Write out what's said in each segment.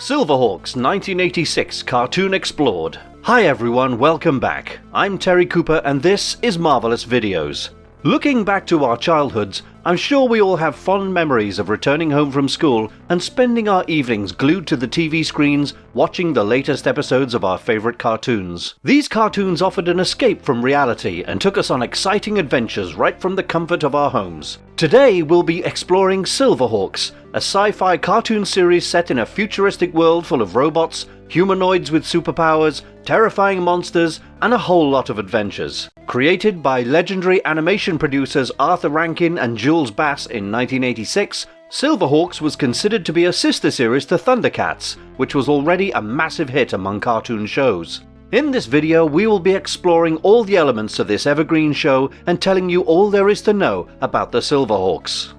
Silverhawks 1986 Cartoon Explored. Hi everyone, welcome back. I'm Terry Cooper and this is Marvelous Videos. Looking back to our childhoods, I'm sure we all have fond memories of returning home from school and spending our evenings glued to the TV screens watching the latest episodes of our favourite cartoons. These cartoons offered an escape from reality and took us on exciting adventures right from the comfort of our homes. Today we'll be exploring Silverhawks, a sci-fi cartoon series set in a futuristic world full of robots, humanoids with superpowers, terrifying monsters, and a whole lot of adventures. Created by legendary animation producers Arthur Rankin and Jules in 1986, Silverhawks was considered to be a sister series to Thundercats, which was already a massive hit among cartoon shows. In this video, we will be exploring all the elements of this evergreen show and telling you all there is to know about the Silverhawks.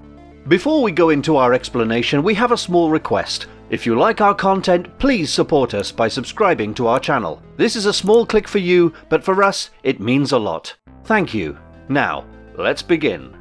Before we go into our explanation, we have a small request. If you like our content, please support us by subscribing to our channel. This is a small click for you, but for us, it means a lot. Thank you. Now, let's begin.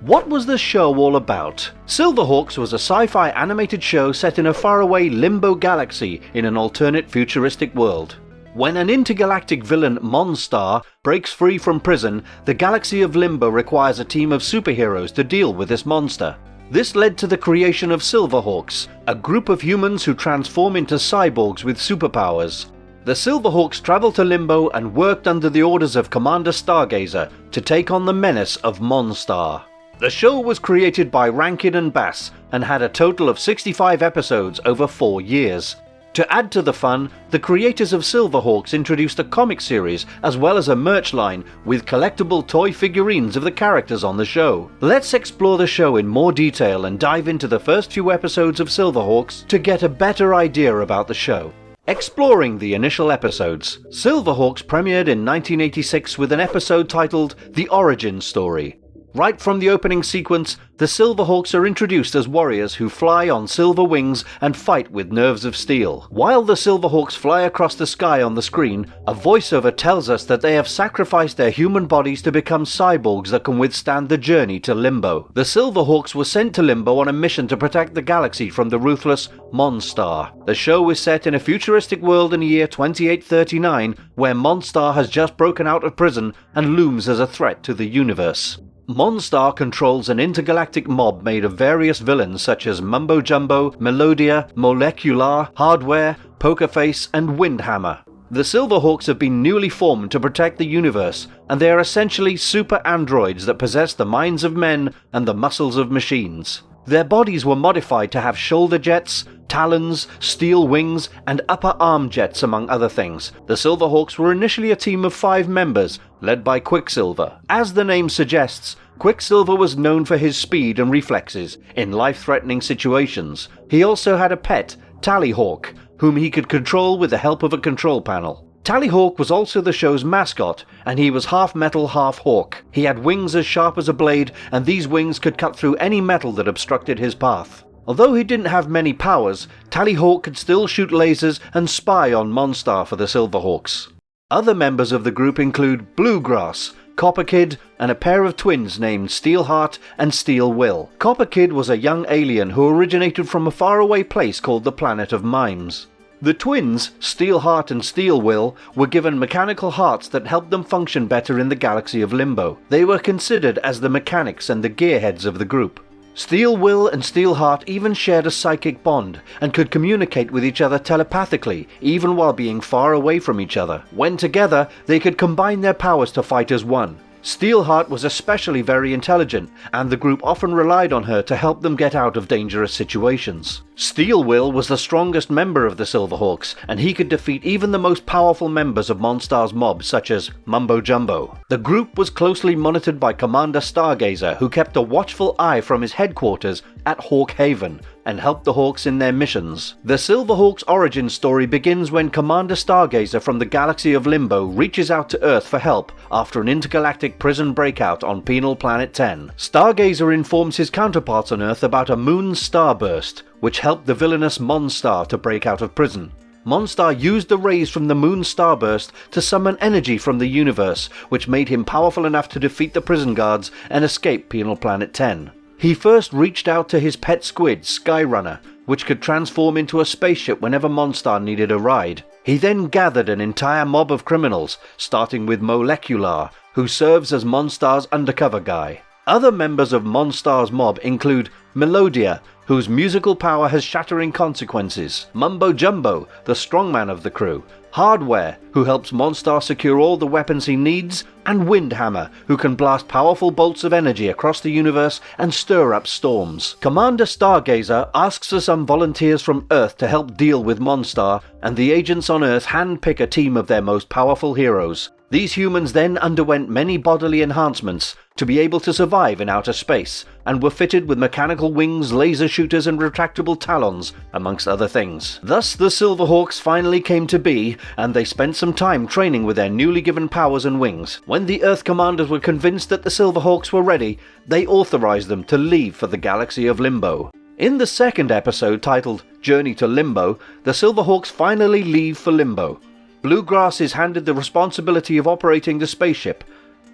What was the show all about? Silverhawks was a sci-fi animated show set in a faraway limbo galaxy in an alternate futuristic world. When an intergalactic villain, Monstar, breaks free from prison, the galaxy of Limbo requires a team of superheroes to deal with this monster. This led to the creation of Silverhawks, a group of humans who transform into cyborgs with superpowers. The Silverhawks traveled to Limbo and worked under the orders of Commander Stargazer to take on the menace of Monstar. The show was created by Rankin and Bass and had a total of 65 episodes over 4 years. To add to the fun, the creators of Silverhawks introduced a comic series as well as a merch line with collectible toy figurines of the characters on the show. Let's explore the show in more detail and dive into the first few episodes of Silverhawks to get a better idea about the show. Exploring the initial episodes, Silverhawks premiered in 1986 with an episode titled The Origin Story. Right from the opening sequence, the Silverhawks are introduced as warriors who fly on silver wings and fight with nerves of steel. While the Silverhawks fly across the sky on the screen, a voiceover tells us that they have sacrificed their human bodies to become cyborgs that can withstand the journey to Limbo. The Silverhawks were sent to Limbo on a mission to protect the galaxy from the ruthless Monstar. The show is set in a futuristic world in the year 2839, where Monstar has just broken out of prison and looms as a threat to the universe. Monstar controls an intergalactic mob made of various villains such as Mumbo Jumbo, Melodia, Molecular, Hardware, Pokerface, and Windhammer. The Silverhawks have been newly formed to protect the universe, and they are essentially super androids that possess the minds of men and the muscles of machines. Their bodies were modified to have shoulder jets, talons, steel wings, and upper arm jets among other things. The Silverhawks were initially a team of 5 members, led by Quicksilver. As the name suggests, Quicksilver was known for his speed and reflexes in life-threatening situations. He also had a pet, Tallyhawk, whom he could control with the help of a control panel. Tallyhawk was also the show's mascot, and he was half metal, half hawk. He had wings as sharp as a blade, and these wings could cut through any metal that obstructed his path. Although he didn't have many powers, Tallyhawk could still shoot lasers and spy on Monstar for the Silverhawks. Other members of the group include Bluegrass, Copper Kid, and a pair of twins named Steelheart and Steel Will. Copper Kid was a young alien who originated from a faraway place called the Planet of Mimes. The twins, Steelheart and Steel Will, were given mechanical hearts that helped them function better in the galaxy of Limbo. They were considered as the mechanics and the gearheads of the group. Steel Will and Steelheart even shared a psychic bond and could communicate with each other telepathically, even while being far away from each other. When together, they could combine their powers to fight as one. Steelheart was especially very intelligent, and the group often relied on her to help them get out of dangerous situations. Steel Will was the strongest member of the Silverhawks, and he could defeat even the most powerful members of Monstar's mob, such as Mumbo Jumbo. The group was closely monitored by Commander Stargazer, who kept a watchful eye from his headquarters at Hawk Haven, and helped the Hawks in their missions. The Silverhawks' origin story begins when Commander Stargazer from the galaxy of Limbo reaches out to Earth for help after an intergalactic prison breakout on Penal Planet 10. Stargazer informs his counterparts on Earth about a moon starburst, which helped the villainous Monstar to break out of prison. Monstar used the rays from the moon starburst to summon energy from the universe, which made him powerful enough to defeat the prison guards and escape Penal Planet 10. He first reached out to his pet squid, Skyrunner, which could transform into a spaceship whenever Monstar needed a ride. He then gathered an entire mob of criminals, starting with Molecular, who serves as Monstar's undercover guy. Other members of Monstar's mob include Melodia, whose musical power has shattering consequences, Mumbo Jumbo, the strongman of the crew, Hardware, who helps Monstar secure all the weapons he needs, and Windhammer, who can blast powerful bolts of energy across the universe and stir up storms. Commander Stargazer asks for some volunteers from Earth to help deal with Monstar, and the agents on Earth handpick a team of their most powerful heroes. These humans then underwent many bodily enhancements to be able to survive in outer space, and were fitted with mechanical wings, laser shooters and retractable talons, amongst other things. Thus the Silverhawks finally came to be, and they spent some time training with their newly given powers and wings. When the Earth commanders were convinced that the Silverhawks were ready, they authorized them to leave for the galaxy of Limbo. In the second episode, titled Journey to Limbo, the Silverhawks finally leave for Limbo. Bluegrass is handed the responsibility of operating the spaceship.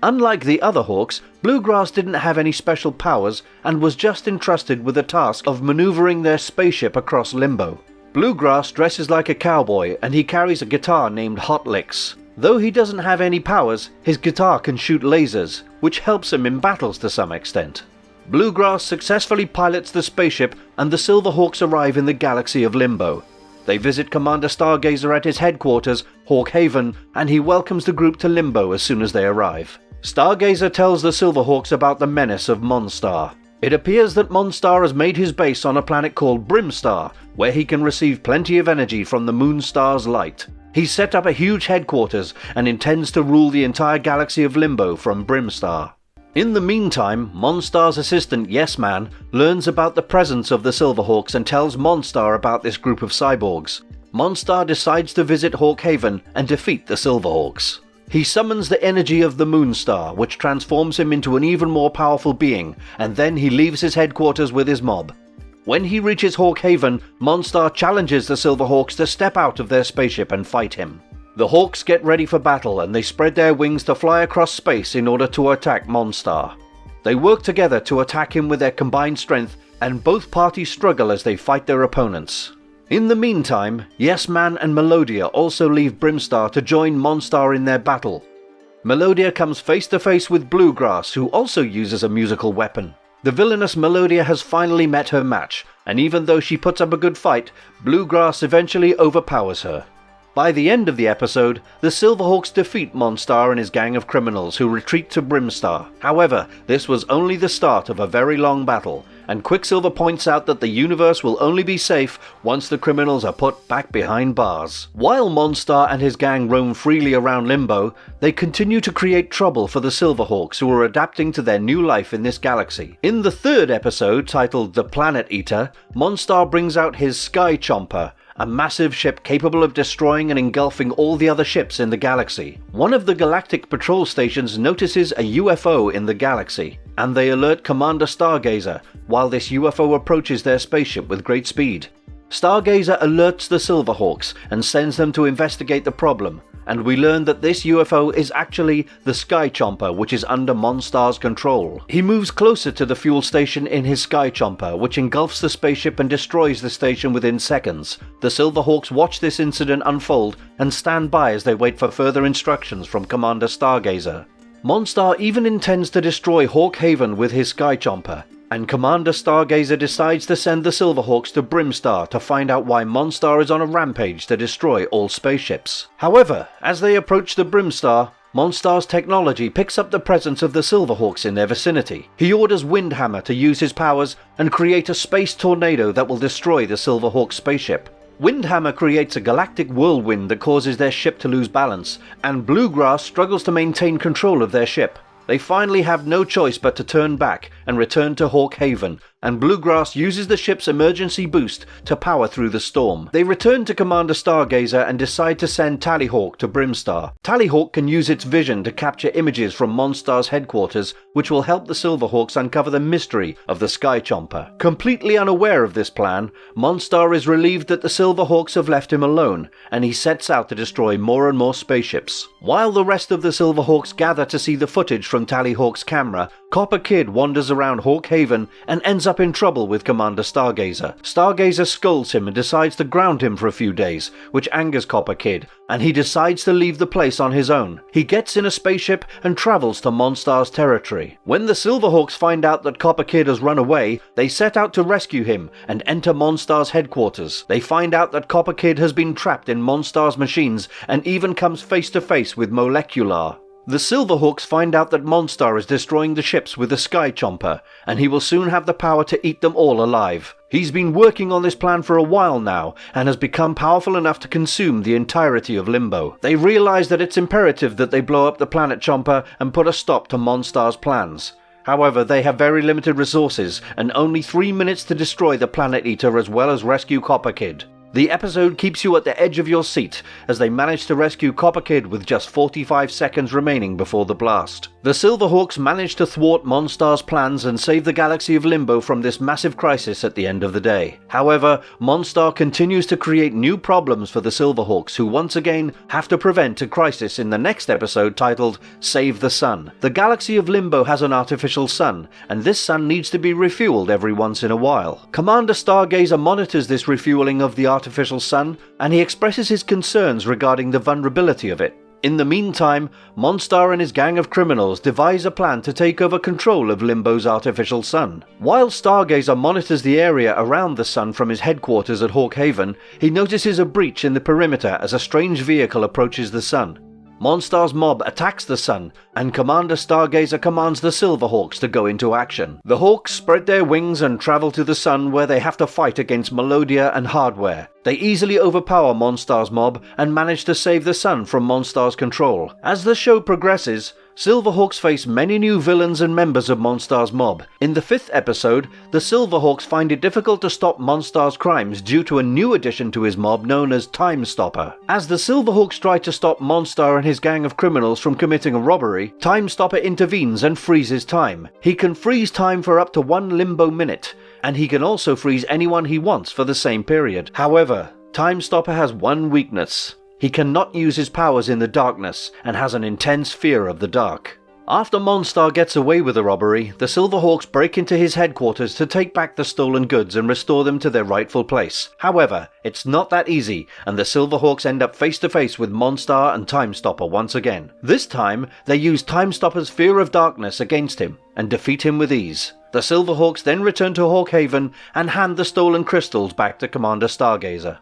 Unlike the other Hawks, Bluegrass didn't have any special powers and was just entrusted with the task of maneuvering their spaceship across Limbo. Bluegrass dresses like a cowboy and he carries a guitar named Hot Licks. Though he doesn't have any powers, his guitar can shoot lasers, which helps him in battles to some extent. Bluegrass successfully pilots the spaceship and the Silverhawks arrive in the galaxy of Limbo. They visit Commander Stargazer at his headquarters, Hawk Haven, and he welcomes the group to Limbo as soon as they arrive. Stargazer tells the Silverhawks about the menace of Monstar. It appears that Monstar has made his base on a planet called Brimstar, where he can receive plenty of energy from the Moonstar's light. He's set up a huge headquarters and intends to rule the entire galaxy of Limbo from Brimstar. In the meantime, Monstar's assistant Yes Man learns about the presence of the Silverhawks and tells Monstar about this group of cyborgs. Monstar decides to visit Hawk Haven and defeat the Silverhawks. He summons the energy of the Moonstar, which transforms him into an even more powerful being, and then he leaves his headquarters with his mob. When he reaches Hawk Haven, Monstar challenges the Silverhawks to step out of their spaceship and fight him. The Hawks get ready for battle and they spread their wings to fly across space in order to attack Monstar. They work together to attack him with their combined strength, and both parties struggle as they fight their opponents. In the meantime, Yes Man and Melodia also leave Brimstar to join Monstar in their battle. Melodia comes face to face with Bluegrass, who also uses a musical weapon. The villainous Melodia has finally met her match, and even though she puts up a good fight, Bluegrass eventually overpowers her. By the end of the episode, the Silverhawks defeat Monstar and his gang of criminals who retreat to Brimstar. However, this was only the start of a very long battle, and Quicksilver points out that the universe will only be safe once the criminals are put back behind bars. While Monstar and his gang roam freely around Limbo, they continue to create trouble for the Silverhawks, who are adapting to their new life in this galaxy. In the third episode, titled The Planet Eater, Monstar brings out his Sky Chomper, a massive ship capable of destroying and engulfing all the other ships in the galaxy. One of the galactic patrol stations notices a UFO in the galaxy, and they alert Commander Stargazer, while this UFO approaches their spaceship with great speed. Stargazer alerts the Silverhawks and sends them to investigate the problem, and we learn that this UFO is actually the Sky Chomper, which is under Monstar's control. He moves closer to the fuel station in his Sky Chomper, which engulfs the spaceship and destroys the station within seconds. The Silverhawks watch this incident unfold and stand by as they wait for further instructions from Commander Stargazer. Monstar even intends to destroy Hawk Haven with his Sky Chomper, and Commander Stargazer decides to send the Silverhawks to Brimstar to find out why Monstar is on a rampage to destroy all spaceships. However, as they approach the Brimstar, Monstar's technology picks up the presence of the Silverhawks in their vicinity. He orders Windhammer to use his powers and create a space tornado that will destroy the Silverhawk spaceship. Windhammer creates a galactic whirlwind that causes their ship to lose balance, and Bluegrass struggles to maintain control of their ship. They finally have no choice but to turn back and return to Hawk Haven, and Bluegrass uses the ship's emergency boost to power through the storm. They return to Commander Stargazer and decide to send Tallyhawk to Brimstar. Tallyhawk can use its vision to capture images from Monstar's headquarters, which will help the Silverhawks uncover the mystery of the Sky Chomper. Completely unaware of this plan, Monstar is relieved that the Silverhawks have left him alone, and he sets out to destroy more and more spaceships. While the rest of the Silverhawks gather to see the footage from Tallyhawk's camera, Copper Kid wanders around Hawk Haven and ends up in trouble with Commander Stargazer. Stargazer scolds him and decides to ground him for a few days, which angers Copper Kid, and he decides to leave the place on his own. He gets in a spaceship and travels to Monstar's territory. When the Silverhawks find out that Copper Kid has run away, they set out to rescue him and enter Monstar's headquarters. They find out that Copper Kid has been trapped in Monstar's machines and even comes face to face with Molecular. The Silverhawks find out that Monstar is destroying the ships with a Sky Chomper, and he will soon have the power to eat them all alive. He's been working on this plan for a while now, and has become powerful enough to consume the entirety of Limbo. They realize that it's imperative that they blow up the planet Chomper and put a stop to Monstar's plans. However, they have very limited resources, and only 3 minutes to destroy the Planet Eater as well as rescue Copper Kid. The episode keeps you at the edge of your seat as they manage to rescue Copper Kid with just 45 seconds remaining before the blast. The Silverhawks manage to thwart Monstar's plans and save the galaxy of Limbo from this massive crisis at the end of the day. However, Monstar continues to create new problems for the Silverhawks, who once again have to prevent a crisis in the next episode titled Save the Sun. The galaxy of Limbo has an artificial sun, and this sun needs to be refueled every once in a while. Commander Stargazer monitors this refueling of the artificial sun, and he expresses his concerns regarding the vulnerability of it. In the meantime, Monstar and his gang of criminals devise a plan to take over control of Limbo's artificial sun. While Stargazer monitors the area around the sun from his headquarters at Hawk Haven, he notices a breach in the perimeter as a strange vehicle approaches the sun. Monstar's mob attacks the sun, and Commander Stargazer commands the Silverhawks to go into action. The Hawks spread their wings and travel to the sun, where they have to fight against Melodia and Hardware. They easily overpower Monstar's mob and manage to save the sun from Monstar's control. As the show progresses, Silverhawks face many new villains and members of Monstar's mob. In the 5th episode, the Silverhawks find it difficult to stop Monstar's crimes due to a new addition to his mob known as Time Stopper. As the Silverhawks try to stop Monstar and his gang of criminals from committing a robbery, Time Stopper intervenes and freezes time. He can freeze time for up to 1 Limbo minute, and he can also freeze anyone he wants for the same period. However, Time Stopper has one weakness. He cannot use his powers in the darkness and has an intense fear of the dark. After Monstar gets away with the robbery, the Silverhawks break into his headquarters to take back the stolen goods and restore them to their rightful place. However, it's not that easy, and the Silverhawks end up face to face with Monstar and Time Stopper once again. This time, they use Time Stopper's fear of darkness against him and defeat him with ease. The Silverhawks then return to Hawk Haven and hand the stolen crystals back to Commander Stargazer.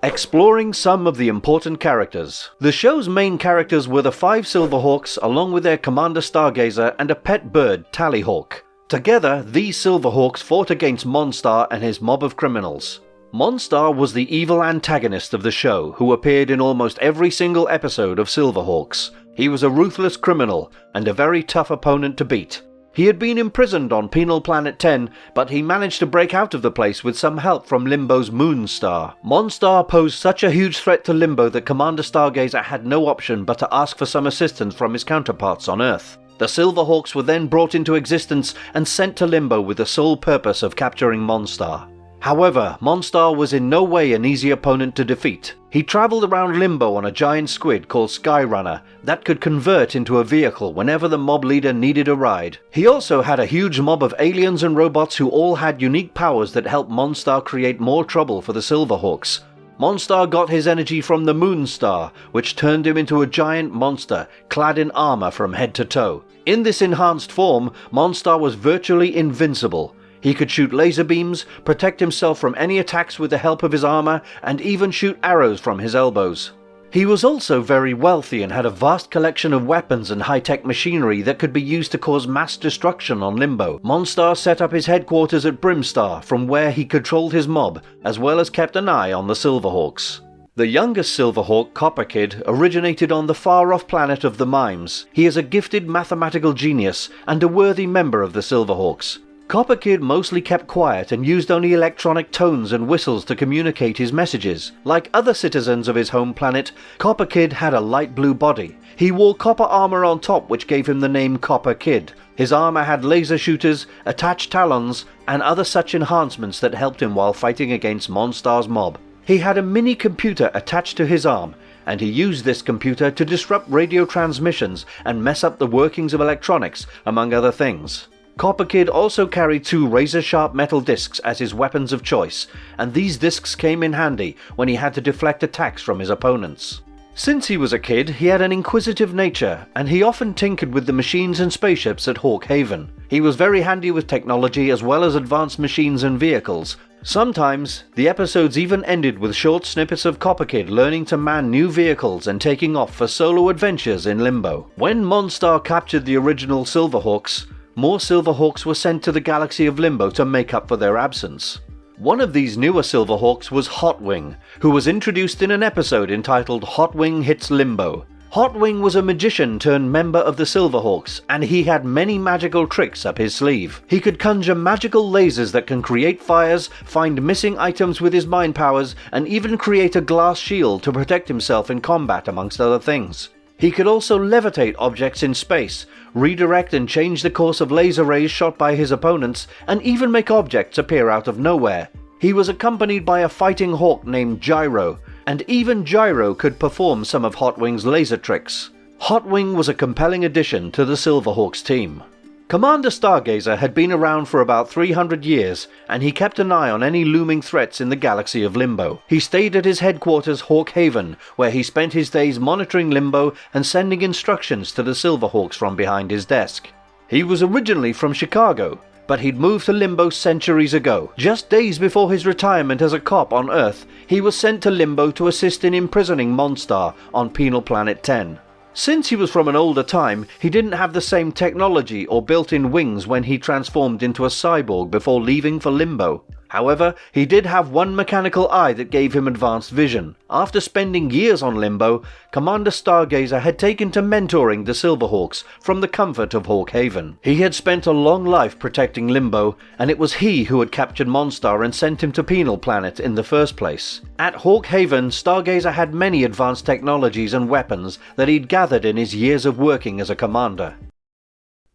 Exploring some of the important characters. The show's main characters were the 5 Silverhawks along with their Commander Stargazer and a pet bird, Tallyhawk. Together, these Silverhawks fought against Monstar and his mob of criminals. Monstar was the evil antagonist of the show, who appeared in almost every single episode of Silverhawks. He was a ruthless criminal and a very tough opponent to beat. He had been imprisoned on Penal Planet 10, but he managed to break out of the place with some help from Limbo's Moonstar. Monstar posed such a huge threat to Limbo that Commander Stargazer had no option but to ask for some assistance from his counterparts on Earth. The Silverhawks were then brought into existence and sent to Limbo with the sole purpose of capturing Monstar. However, Monstar was in no way an easy opponent to defeat. He travelled around Limbo on a giant squid called Skyrunner that could convert into a vehicle whenever the mob leader needed a ride. He also had a huge mob of aliens and robots who all had unique powers that helped Monstar create more trouble for the Silverhawks. Monstar got his energy from the Moonstar, which turned him into a giant monster clad in armour from head to toe. In this enhanced form, Monstar was virtually invincible. He could shoot laser beams, protect himself from any attacks with the help of his armor, and even shoot arrows from his elbows. He was also very wealthy and had a vast collection of weapons and high-tech machinery that could be used to cause mass destruction on Limbo. Monstar set up his headquarters at Brimstar, from where he controlled his mob, as well as kept an eye on the Silverhawks. The youngest Silverhawk, Copper Kid, originated on the far-off planet of the Mimes. He is a gifted mathematical genius and a worthy member of the Silverhawks. Copper Kid mostly kept quiet and used only electronic tones and whistles to communicate his messages. Like other citizens of his home planet, Copper Kid had a light blue body. He wore copper armor on top, which gave him the name Copper Kid. His armor had laser shooters, attached talons, and other such enhancements that helped him while fighting against Monstar's mob. He had a mini computer attached to his arm, and he used this computer to disrupt radio transmissions and mess up the workings of electronics, among other things. Copper Kid also carried 2 razor-sharp metal discs as his weapons of choice, and these discs came in handy when he had to deflect attacks from his opponents. Since he was a kid, he had an inquisitive nature, and he often tinkered with the machines and spaceships at Hawk Haven. He was very handy with technology as well as advanced machines and vehicles. Sometimes, the episodes even ended with short snippets of Copper Kid learning to man new vehicles and taking off for solo adventures in Limbo. When Monstar captured the original Silverhawks, more Silverhawks were sent to the galaxy of Limbo to make up for their absence. One of these newer Silverhawks was Hotwing, who was introduced in an episode entitled Hotwing Hits Limbo. Hotwing was a magician turned member of the Silverhawks, and he had many magical tricks up his sleeve. He could conjure magical lasers that can create fires, find missing items with his mind powers, and even create a glass shield to protect himself in combat, amongst other things. He could also levitate objects in space, redirect and change the course of laser rays shot by his opponents, and even make objects appear out of nowhere. He was accompanied by a fighting hawk named Gyro, and even Gyro could perform some of Hotwing's laser tricks. Hotwing was a compelling addition to the Silverhawks team. Commander Stargazer had been around for about 300 years, and he kept an eye on any looming threats in the galaxy of Limbo. He stayed at his headquarters Hawk Haven, where he spent his days monitoring Limbo and sending instructions to the Silverhawks from behind his desk. He was originally from Chicago, but he'd moved to Limbo centuries ago. Just days before his retirement as a cop on Earth, he was sent to Limbo to assist in imprisoning Monstar on Penal Planet 10. Since he was from an older time, he didn't have the same technology or built-in wings when he transformed into a cyborg before leaving for Limbo. However, he did have one mechanical eye that gave him advanced vision. After spending years on Limbo, Commander Stargazer had taken to mentoring the Silverhawks from the comfort of Hawk Haven. He had spent a long life protecting Limbo, and it was he who had captured Monstar and sent him to Penal Planet in the first place. At Hawk Haven, Stargazer had many advanced technologies and weapons that he'd gathered in his years of working as a commander.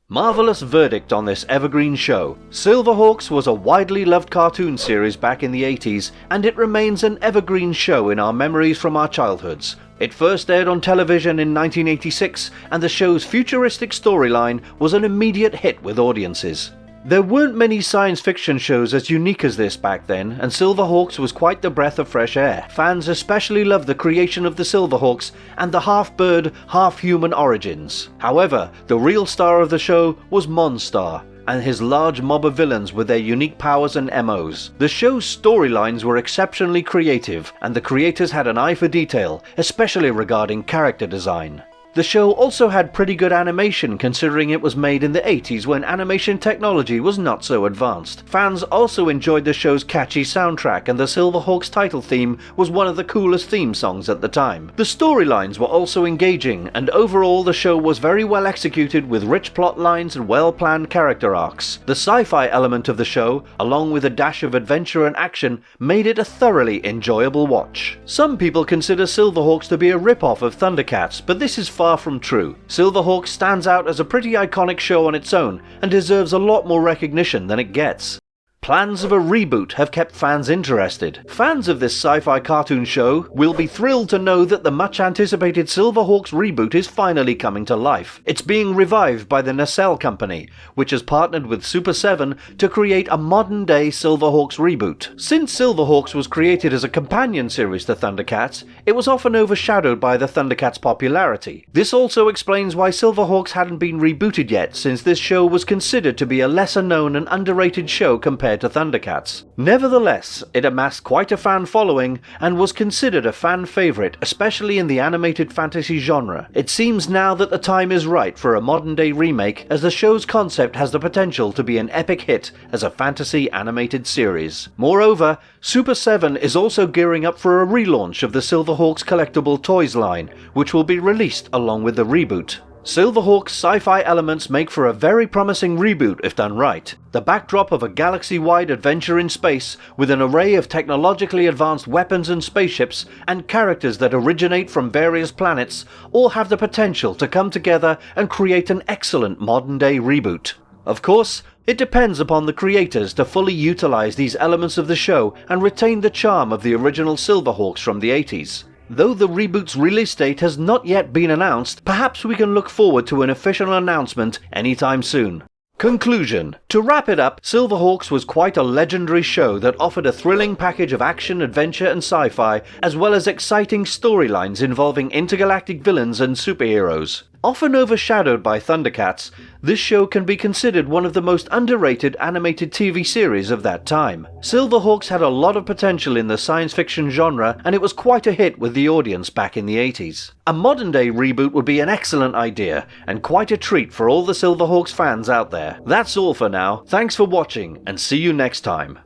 Marvelous verdict on this evergreen show. Silverhawks was a widely loved cartoon series back in the 80s, and it remains an evergreen show in our memories from our childhoods. It first aired on television in 1986, and the show's futuristic storyline was an immediate hit with audiences. There weren't many science fiction shows as unique as this back then, and Silverhawks was quite the breath of fresh air. Fans especially loved the creation of the Silverhawks and the half-bird, half-human origins. However, the real star of the show was Monstar, and his large mob of villains with their unique powers and MOs. The show's storylines were exceptionally creative, and the creators had an eye for detail, especially regarding character design. The show also had pretty good animation considering it was made in the 80s when animation technology was not so advanced. Fans also enjoyed the show's catchy soundtrack, and the Silverhawks title theme was one of the coolest theme songs at the time. The storylines were also engaging, and overall the show was very well executed with rich plot lines and well-planned character arcs. The sci-fi element of the show, along with a dash of adventure and action, made it a thoroughly enjoyable watch. Some people consider Silverhawks to be a rip-off of Thundercats, but this is far from true. Silverhawks stands out as a pretty iconic show on its own and deserves a lot more recognition than it gets. Plans of a reboot have kept fans interested. Fans of this sci-fi cartoon show will be thrilled to know that the much-anticipated Silverhawks reboot is finally coming to life. It's being revived by the Nacelle Company, which has partnered with Super 7 to create a modern-day Silverhawks reboot. Since Silverhawks was created as a companion series to Thundercats, it was often overshadowed by the Thundercats' popularity. This also explains why Silverhawks hadn't been rebooted yet, since this show was considered to be a lesser-known and underrated show compared to Thundercats. Nevertheless, it amassed quite a fan following and was considered a fan favorite, especially in the animated fantasy genre. It seems now that the time is right for a modern-day remake, as the show's concept has the potential to be an epic hit as a fantasy animated series. Moreover, Super 7 is also gearing up for a relaunch of the Silverhawks collectible toys line, which will be released along with the reboot. Silverhawks' sci-fi elements make for a very promising reboot if done right. The backdrop of a galaxy-wide adventure in space with an array of technologically advanced weapons and spaceships and characters that originate from various planets all have the potential to come together and create an excellent modern-day reboot. Of course, it depends upon the creators to fully utilize these elements of the show and retain the charm of the original Silverhawks from the 80s. Though the reboot's release date has not yet been announced, perhaps we can look forward to an official announcement anytime soon. Conclusion. To wrap it up, Silverhawks was quite a legendary show that offered a thrilling package of action, adventure and sci-fi, as well as exciting storylines involving intergalactic villains and superheroes. Often overshadowed by Thundercats, this show can be considered one of the most underrated animated TV series of that time. Silverhawks had a lot of potential in the science fiction genre, and it was quite a hit with the audience back in the 80s. A modern day reboot would be an excellent idea, and quite a treat for all the Silverhawks fans out there. That's all for now, thanks for watching, and see you next time.